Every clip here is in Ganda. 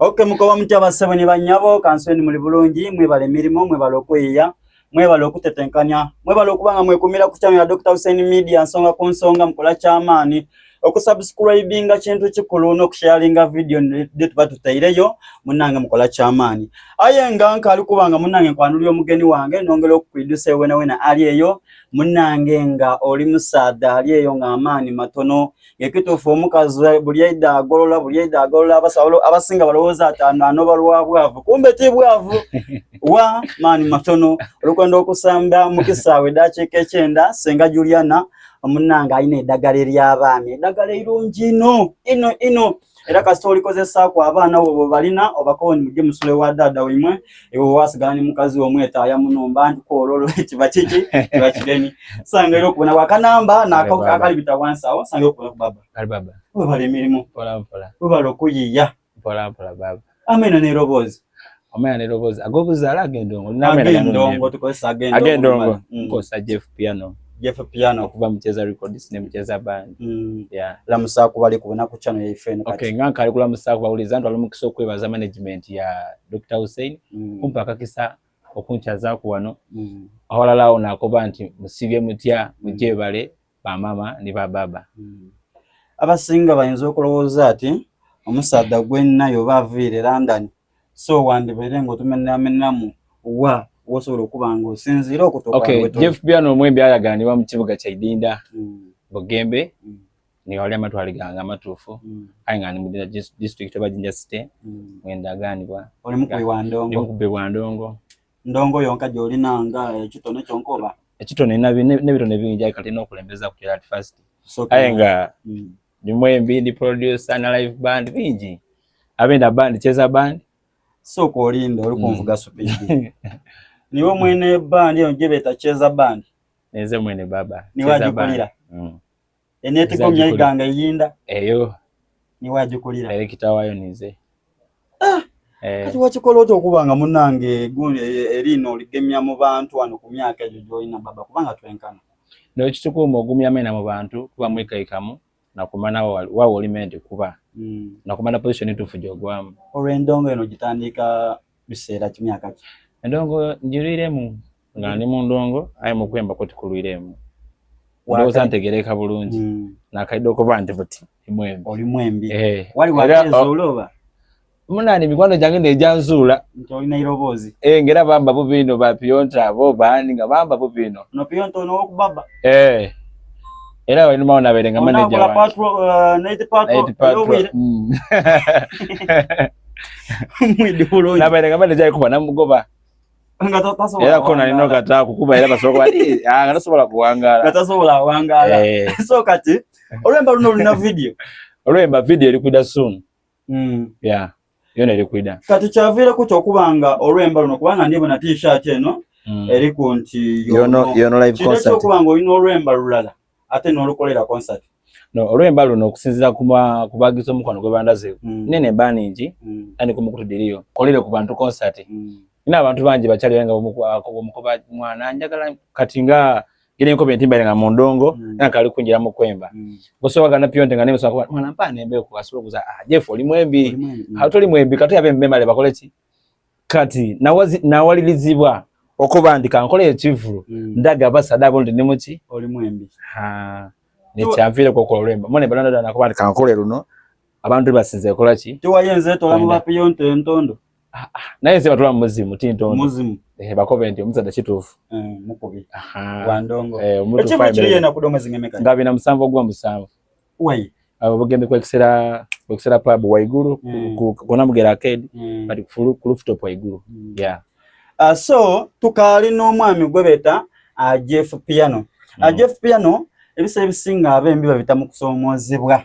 Okay, mukoba mutya basebo ne banyabo kansweni muli bulungi mwebale mirimo mwebale okweya mwebale okutetenkanya mwebale okubanga mwekumira ku channel ya Dr. Hussein Media nsonga ku nsonga mukola kyamaani okusubscribinga kintu kikulu n'okusharinga video ne tuba tutaireyo munange mukola kyamaani ayenga nkali kubanga munange nkwanulya omugeni wange nongera okukwidusa wena ali eyo munange nga oli musaada ali eyo nga amaani matono yekitufu omukazi buli aida agolola abasawolo abasinga balowooza atano ano balwa bwavu kumbe ti bwavu wa maani matono olukwenda okusamba mukisaawe dakiika ekyenda senga Juliana omunanga ayina eddagala ery'abaana eddagala irungi ino era kasita olikozesako abaana bo balina obakoni mujje musule wa dada wimwe ewo wasigala ni mukazi omwetaaya munomba ntikololo kiba kiki kiba kireni sanga ero kubona wakanamba nakali bita wansawo sanga okula baba ali baba webale emirimu pola webale okuyiya pola baba amena ne robozi agobuzaala agendongo tukozesa agendongo nkosa Jeff Piano okuva mcheza records ne mcheza band yeah la musaku bali kubona ku channel yifeno kati okay nganka ali kula musaku bauliza ndo alumukiso kwebaza management ya Dr. Hussein kumpaka kisa okunchaza ku wano ahola lao nakoba nti musibye mutya muje bale ba mama ni ba baba abasinga bayinza okulowooza ati omusaada gwennayo bavire London so wandi berengo tumennamu wa wosobola okubanga osinziira okutoka okay Jeff Piano omwembi ayaganibwa mu kibuga kya Idinda Bugembe ni wali amatwali ganga matufu ayingani mu district of Jinja City mwenda ganibwa oli mukubi wa ndongo ndongo yonka joli nanga ekitone kyonkoba ekitone nebitone bingi kati n'okulembeza ku at first ayenga ni mwembi ni producer na live band bingi abenda band cheza band so ko lindo oli kumvuga supidi niwe mwene band yonje betacheza band neze mwene baba niwajukulira eneti komya iganga yinda eyo niwajukulira kitawayo nize kati wakikoloto okubanga munange erino ligemya mu bantu wano ku myaka egyo joina baba kubanga twenkana no ekitukuuma ogumya mena mu bantu kuba mwikaikamu nakumana wawo olimente kuba nakumana position itufu jogwamu olw'endongo eno gitandika biseera kimyaka ki endongo njuliremu nga ndi mu ndongo ayi mu kwemba ko tikulwiremu ndowooza ntegereka bulungi nakaido okuba nti buti oli mwembi wali wateeza oloba munani mikwano gyange nejanzuula nti olina iroboozi ngera bamba bubino bapiyonta abo baani nga bamba bubino no piyonta onowokubaba era wali maona berenga manager night patrol mwidi bulungi naberenga manager kuba namugoba era kona nino kata kukuba era basoko bali ngatasobola kuwangala so kati olwemba luno luna video eri kwida soon yeah yone eri kwida kati kyavire ku kyokubanga olwemba luno kubanga ndibona t-shirt eno eri ku nti yono live concert kyokubanga olina olwemba lulala ate n'olukolera concert no olwemba luno okusinziira kubagiza omukwano gwebandaze nene baningi ani kumukutudiriyo kolere ku bantu concert ina abantu bangi bakyali wenga omukuba mwana njagala kati nga gire nko bentimba nga mondongo nakali kunjira mu kwemba gosowa gana pionte nga nemusa kwa mwana mpane mbe ku asolo kuza Jeff oli mwembi hatoli mwembi kati yabe mbemale bakole ki kati nawalilizibwa okubandika nkole ekivulu ndaga basada bondi nemuki oli mwembi ni kyavire ko kolwemba mone balanda nakubandika nkole luno abantu basinze kola ki tiwayenze tola mu bapionte entondo naye se batula muzimu tintondo muzimu bakoventi omusada kitufu mukubi wa ndongo omuntu fine ekyo yena kudoma zingemeka ngabi na musanvu gwa musanvu wai abo bagembe kwekisera pub waiguru kuna mugera arcade bali ku rooftop waiguru yeah so tukali n'omwami gwebeta Jeff Piano Jeff Piano ebisa ebisinga abembi babita mu kusoomozebwa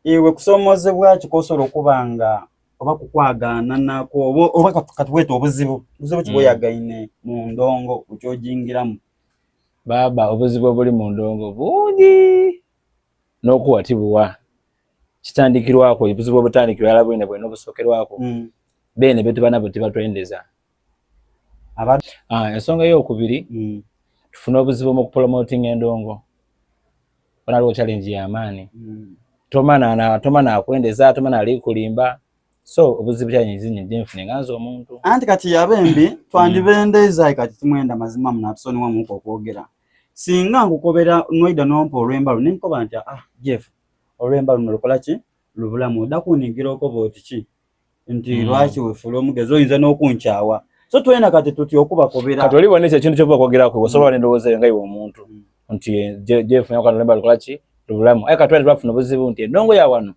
iwe kusoomozebwa kikosobola okubanga oba kukwagana nako oba katwete obuzibu kiboyagaine mu ndongo ukyojingiramu baba obuzibu buli mu ndongo bungi n'okuwatibwa kitandikirwako obuzibu obutandikirwa ala bwene bwene obusokerwako bene betu banabo tibatwendeza ensonga y'okubiri tufuna obuzibu mu kupromoting endongo onaliwo challenge y'amaani tomana akwendeza tomana ali kulimba so obuzibu kyanyizi nyingi nfune ngazo omuntu anti kati yabembi twandibendeza kati tumwenda mazima munatusoni wa muko okwogera singa ngukobera noida nompo olwembalu nenkoba nti Jeff olwembalu nolukola ki lubulamu dakunigira okoba otiki nti lwaki wefula omugezi oyinza n'okunkyawa so twena kati tuti okubakobera kati olibona ekyo ekintu kyokuba kwogerako osobola n'endowooza nga iwe omuntu nti Jeff nyakano olwembalu lukola ki lubulamu aye kati twafuna obuzibu nti endongo ya wano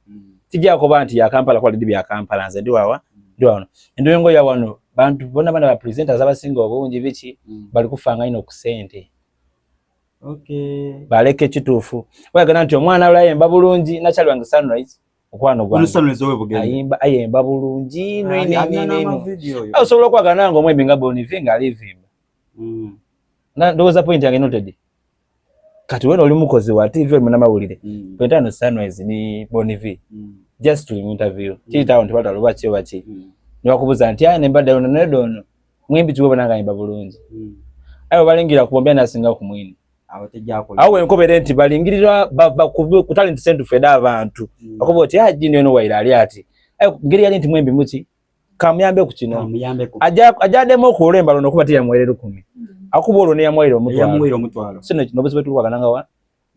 tijakoba nti ya Kampala kwa lidi bya Kampala nze ndi wawa ndi wano endongo ya wano bantu bona bana ba presenters abasinga obungi biki bali kufanga ino ku sente. Okay. Baleke kituufu. Wagana nti omwana alayemba bulungi nakyali wange Sunrise okwano gwange. Sunrise owe bugeni. Ayemba bulungi nini. Awo sobola kwagana ngo omwembi nga Bonivi nga alivimba. Na ndoza point yange noted. Kati weno oli mukozi wa TV oli munamawulire. Pentano Sunrise ni Bonivi. Just to interview. Chita nti wata lubachi wachi. Niwakubuza nti ane mbadde ono nedono. Mwembi tuwe bananga ayemba bulungi. Ayo balingira kubombea nasinga ku mwini. Awo enkobere nti balingirira bava ku talent center feda abantu bakoba oti ajini eno waira ali ati ngiri yali nti mwembi muki kamyambe ku kino ajademo ku olemba lono kuba tiya mwere 10 akubolo ne yamwere omutwalo sino kino bose betu kwagananga wa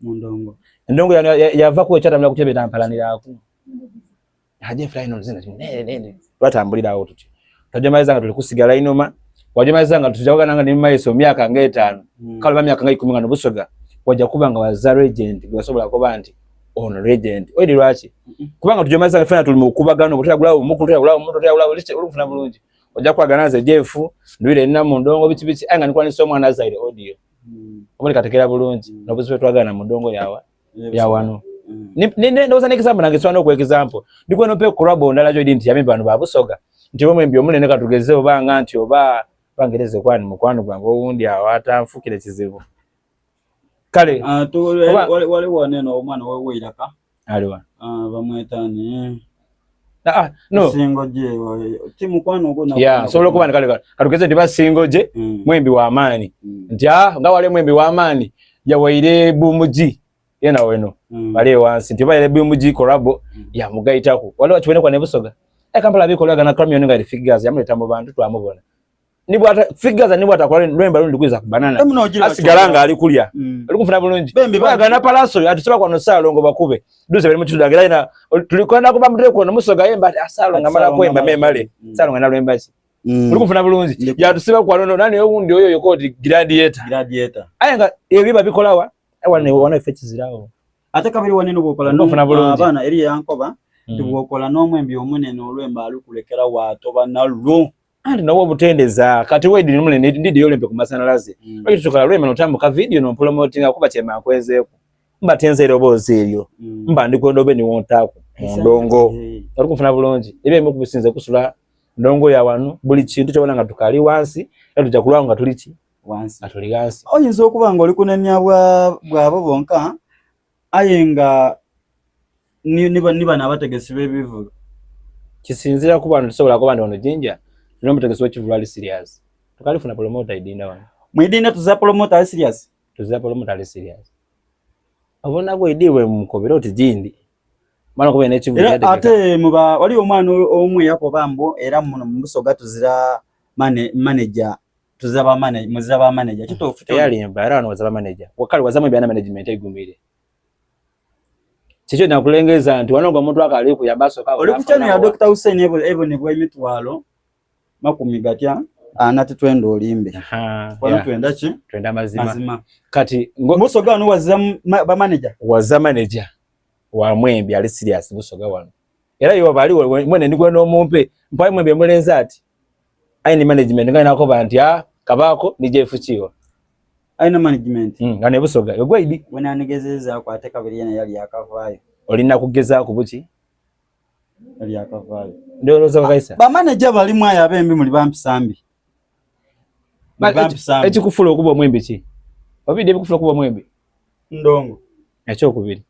mundongo endongo yava ku echata mla kutebe tampalanira aku haje final zina nene batambulira awo tuti tajamaiza nga tulikusigala inoma wajamaiza nga tujagananga ni maiso myaka nga 5 kalaba myaka nga 10 nga Busoga wajja kubanga waza regent gwasobola kuba nti ono regent oyidi lwachi kubanga tujamaiza nga fana tuli mu kubagano butagula omuntu tayagula liste olufuna bulungi wajja kwaganaze Jeff ndwire nina mu ndongo bichi anga nikwani so mwana zaire audio omuli katekera bulungi nobuzibe twagana mu ndongo ya wano ni ndoza nekizambo nange swana ku example ndiko no pe kurabo ndala jo idinti yamemba bano ba Busoga nti bomwe mbyo munene katugeze obanga nti oba bangereze kwani mukwano gwange owundi awata mfukire kizibu kale wale waneno omwana wewe iraka aliwa bamwetani no singoje timu kwano gona ya so lokubana kale katugeze ndiba singoje mwembi wa amani nti nga wale mwembi wa amani ya waire bumuji yena weno bale wansi nti baile bumuji korabo ya mugaitako wale wachwene kwa Nebusoga Kampala bikola gana camion nga figures yamuleta mu bantu twamubona nibwata figures nibwata kwa lwemba lundi kwiza kubanana asigalanga ali kulya ali kufuna bulungi bagana palaso atusaba kwa nosalo ngo bakube duze bali mutuda ngiraina tulikwenda kuba mudre kwa Musoga yemba asalo ngamala kwemba memale salo ngana lwemba ki uli kufuna bulungi ya tusiba kwa nono nani owundi oyo yokoti gladiator ayenga ebiba bikolawa wana fetch zirawo ate kabiri wanene bokola no bana eri yankoba tubokola n'omwembi omunene olwemba alukulekera watoba nalwo andi nawo butendeza kati wedi nimule ndidi yolembe ku masanalaze baki tukola lwemba notambu ka video no promoting akuba chema kwezeku mbatenze robozi elyo mba ndiko ndobe ni wontako ndongo ari kufuna bulongi ebe mu kubisinze kusula ndongo ya wanu buli kintu kyabona nga tukali wansi etuja kulwa nga tulichi wansi atuli wansi oyinza okuba nga oli kunenya bwabo bonka ayenga niba nabategesi bebivu kisinzira ku bantu sobola kuba ndono jinja no mutegesi wechivu ali serious tukalifuna promoter idinda wana mwidinda tuza promoter ali serious tuza promoter ali serious abona go idiwe mukobero tijindi mana ko bene chivu yade ate muba wali omwana omwe yako bambo era muno Musoga tuzira manager tuzaba manager muzaba manager kitofuta yali embara no wazaba manager wakali wazama byana management igumire chicho nakulengeza nti wanonga omuntu akali ku yabaso ka oli kuchano ya Dr. Hussein ebo ne bwa emitwalo makumi gatya anati twendo olimbe kwa twenda ki twenda mazima kati Musoga no ba manager waza manager wa mwembi ali serious Musoga wano era yo bali mwene ndiko no mumpe mpaye mwembi mulenza ati ayi ni management ngana nako banti kabako ni Jeff Chiwa aina management ngane Busoga yogwa idi wena anigezeza kwa ate kabiri yana yali yakavayo olina kugeza ku buki yali yakavayo ndio roza bakaisa ba manager bali mwaya abembi muli bampisambi eti kufula okuba mwembi ki obide bikufula okuba mwembi ndongo ekyo kubiri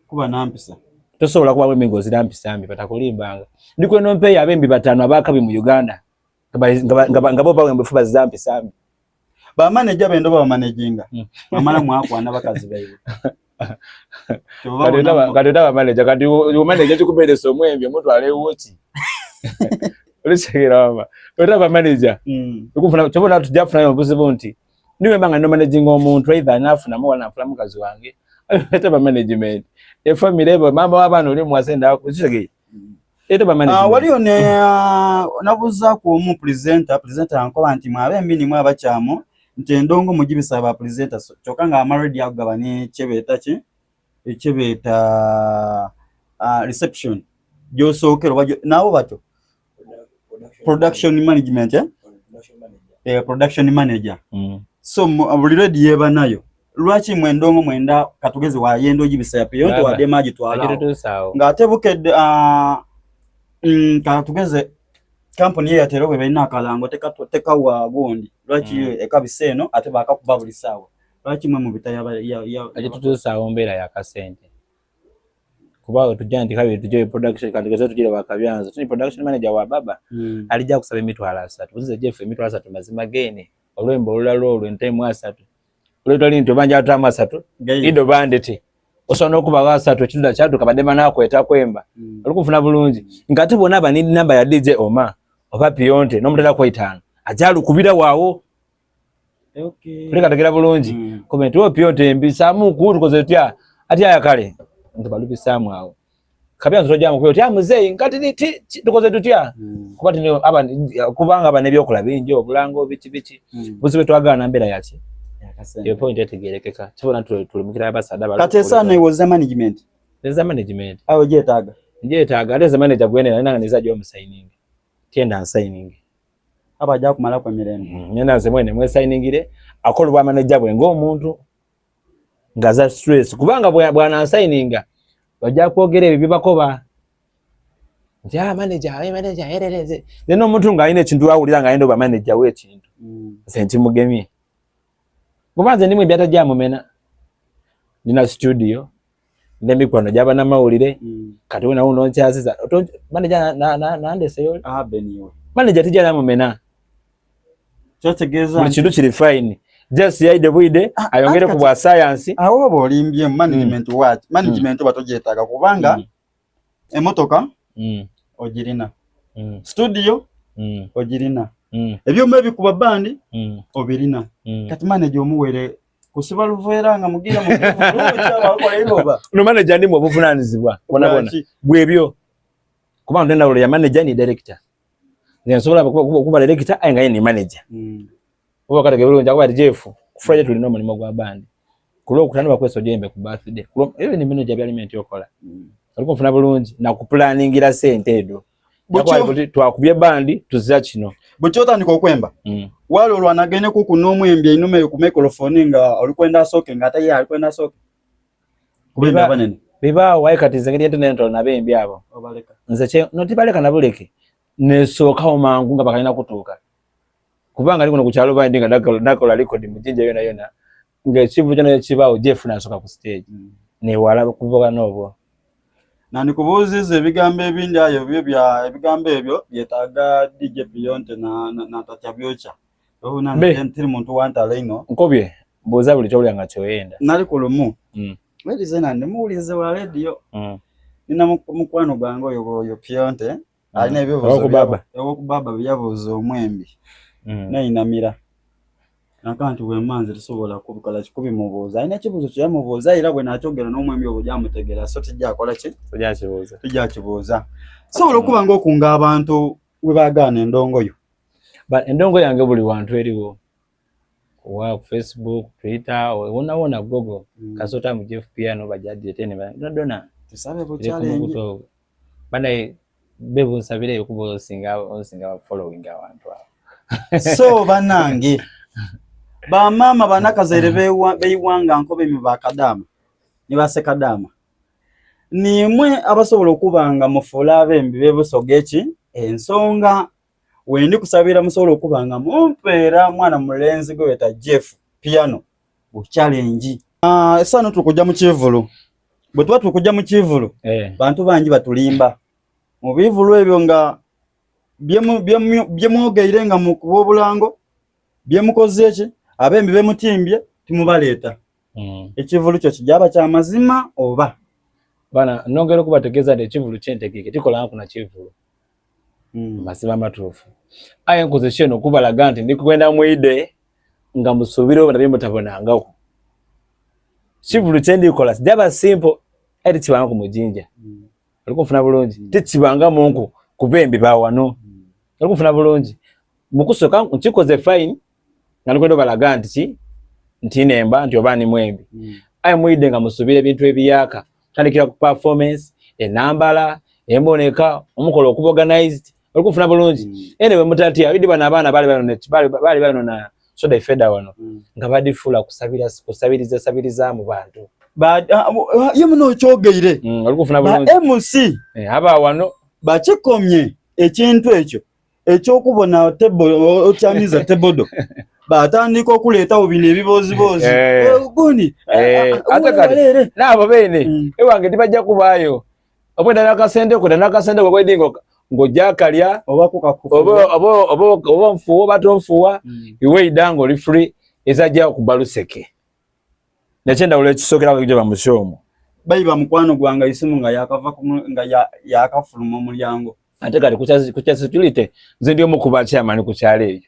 kuba nampisa tosobola kuba mwembi ngozi nampisambi batakulimbanga ndiko no mpe abembi batano abakabi mu Uganda ngabo bawe mbefuba zampisambi ba manager bendo ba managinga amala mwakwana bakazi bayiwe Kateta manager kati manager chikubere somwembye mtu alewuchi. Ulichekera mama. Kateta manager. Ukufuna chobona tujafuna yo buzibu niwe banga no managing omuntu either anafuna mu wana fulamu kazi wange. Kateta management. E family ebo mama wabana oli mwasenda kuchege. Waliyo ne nabuza ku mu presenter ankoba nti mwabe mbini mwa bakyamo nti endongo mugibisa ba presenter chokanga amaredi agabani chebeta reception josokero nawo bato production management production manager so buli ready yeba nayo lwachi mwendongo mwenda katugeze wa yendo gibisa ya piyonto wa demaji twala ngate bukedde katugeze company ya terowe bena kalango teka wa gondi lwachi ekabiseno ate bakakuba buli sawa lwachi mwe mu bitaya ya ajitutusawo mbera ya kasente kuba tujandika bye tujye production katugeze tujire bakabyanza tuni production manager wa baba alija kusaba emitwala 3 uzize Jeff emitwala 3 mazima gene olwembo olalo entime 3 olwetali into banja atama 3 ido bandete osono kuba wa 3 ekidda kyatu kabadema nako etakwemba alikufuna bulungi ngate bona ba need number ya DJ Oma oba Pionte no mutala ko 5 ajalu kubira wawo kuleka takira bulungi comment wo Pionte mbisamu kutu kozetya ati aya kale ntibalupi samu awo kabyanzo tojamu kuyo tya muzei ngati ni tukoze tutya kubati ne aba kubanga aba nebyo kola binjo bulango bichi buzibe twagana mbera yaki yo point etegerekeka tubona tulimukira abasada bali kate sana iwoza management awo jetaga aleza manager gwene nanga nizaje omusigning tienda signing abaja kumala kwa mirembe nyana zemwene mwe signingire akolwa manager bwe ng'omuntu ngaza stress kubanga bwana signinga bajja kwogera ebyo bakoba nja manager ereleze neno muntu nga ine chintu awulira nga endo ba manager we chintu senti mugemi kubanze nimwe byata jamu mena nina studio ndemi kwano jaba na mawulire kati wona uno nchaziza manager na andese yo beniyo manager tijana mu mena cyotegeza chintu kiri fine just yaide buide ayongere ku bwa science awo bolimbye management what management batojetaga kubanga emotoka ogirina studio ogirina ebyo mebi kuba bandi obirina kati manager omuwere kusiba luvera nga mugira mu kucha bakola iboba no manager ndimo obuvunanizibwa bona bwebyo kubanga ndenda role ya manager ni director nsobola kuba director ayenga ni manager ubo kata gebulu nja kwa Jeff kufuraje tulino mulimo gwa bandi kulo okutana bakweso jembe ku birthday kulo ewe ni manager byaliment yokola aliko mfuna bulungi na ku planningira sente edo bwako twakubye bandi tuzira kino buchota niko kwemba wale olwanagene ku kunomwembye inume ku microphone nga olikwenda soke ngata ye alikwenda soke kubemba banene biba waikati zengeri internet na bembi abo obaleka nze notibaleka na buleke nesoka omangu nga bakalina kutuka kubanga liko nokuchalo bandi nga nakola record mujinja yona ngechivu cyane kibawo Jeff nasoka ku stage ne wala kuvuga nobo na nikubuzize ebigambo ebindi ayo bya ebigambo ebyo byetaga DJ Pionte na tatya byocha ona ntiri muntu wanta leno nkobye mboza buli cyo lyanga cyoyenda nali kulumu welize nande muulize wa radio nina mukwano gwange oyo Pionte alina ebyobuzo baba byabuzo omwembi nainamira nakanti we manzi tusobola kubikala kikubi mubuza ina kibuzo kya mubuza ira bwe nakyogera n'omwembi obujja mutegera so tijja akola ki tujja kibuza sobola kuba ngo kunga abantu we bagana endongo yo endongo yange buli wantu eriwo wa Facebook Twitter wona Google kasota mu Jeff Piano bajaje tene dona tusabe bo challenge bana bebo sabire kubo singa following abantu so banange ba mama banakazere beyiwanga nkobe mibakadama nibase kadama nimwe abasobola okubanga mufula bembi bebusogeki ensonga wendi kusabira musobola okubanga mumpera mwana mulenzi gweta Jeff Piano bu challenge esano tukujja mu kivulu bwe tuba tukujja mu kivulu bantu bangi batulimba mu bivulu ebyo nga byemwogeire nga mu kubobulango byemukoze eki abembi bemutimbye timubaleeta ekivulu kyo kijaba kya mazima oba bana nongera okubategeeza nti ekivulu kyentegeke tikola kuna kivulu mazima matuufu aye nkoze kino okubalaga nti ndikwenda mwide nga musuubira obulabe mutabonangawo kivulu kyendikola kijaba simple eri kibanga ku mujinja olikufuna bulungi tikibanga munku kuba embiba wano olikufuna bulungi mukusoka nkikoze fine nga ndikwenda obalaga nti nemba nti oba ni mwembi aye mwide nga musuubira ebintu ebiyaka tandikira ku performance enambala emboneka omukolo okuba organized olikufuna bulungi anyway mutatia bidi bana abana bali bano na soda ifeda wano nga badifula kusabiriza mu bantu yemuno kyogeire olikufuna bulungi MC aba wano bakikomye ekintu ekyokubona tebo otyamiza tebodo batandika okuleetawo bino ebibozibozi guni atakale nabo bene ewange tibajja kubaayo obwenda nakasente kwedingo ngojakalya oba mfuwa batonfuwa iwe idango li free ezajja kubaluseke nekyenda ule kisokera kujoba mushomo bayiba mukwano gwanga isimu nga yakava nga yakafuluma omulyango ate kali kucha security nze omukuba chairman ku kyale eyo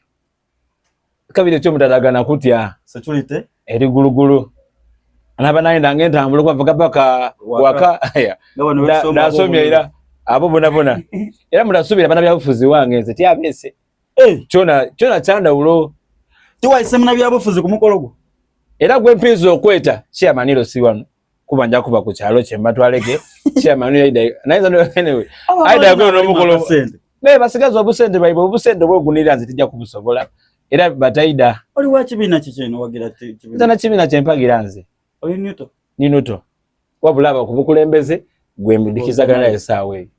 kabire kyo mutadagana kutya security eri gulugulu anaba naenda ngentambula kwa paka waka aya nasomya ira abo bona era mutasubira bana byabufuzi wange nze tyabese kyona chanda ulo tiwaise muna byabufuzi kumukologo era gwe mpizo okweta chairman si wano kubanja kuba ku kyalo kyembatwaleke chairman ida nayiza no anyway aida go no mukolo be basigazo obusende bayibo obusende bwogunira nze tijja kubusobola era bataida oli wakibina kikeno wagira kibina kibina kyempagira nze oli ninuto wabulaba kubukulembeze gwe mbidikizagana esawe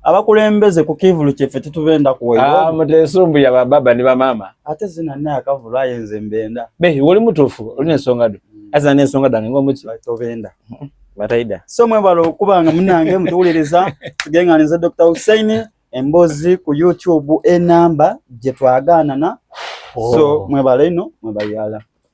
abakulembeze ku kivulu kyeffe tutubenda kuwayo mutesumbu ya baba ni bamama ate zina naye akavulu ayenze mbenda be oli mutufu oli nensonga do aza nensonga dange ngomuki batobenda bataida so mwebalo okubanga munange mutuwuliriza tugenganiza Dr. Hussein embozi ku YouTube enamba gye twagaana na so mwebalo ino mwebayala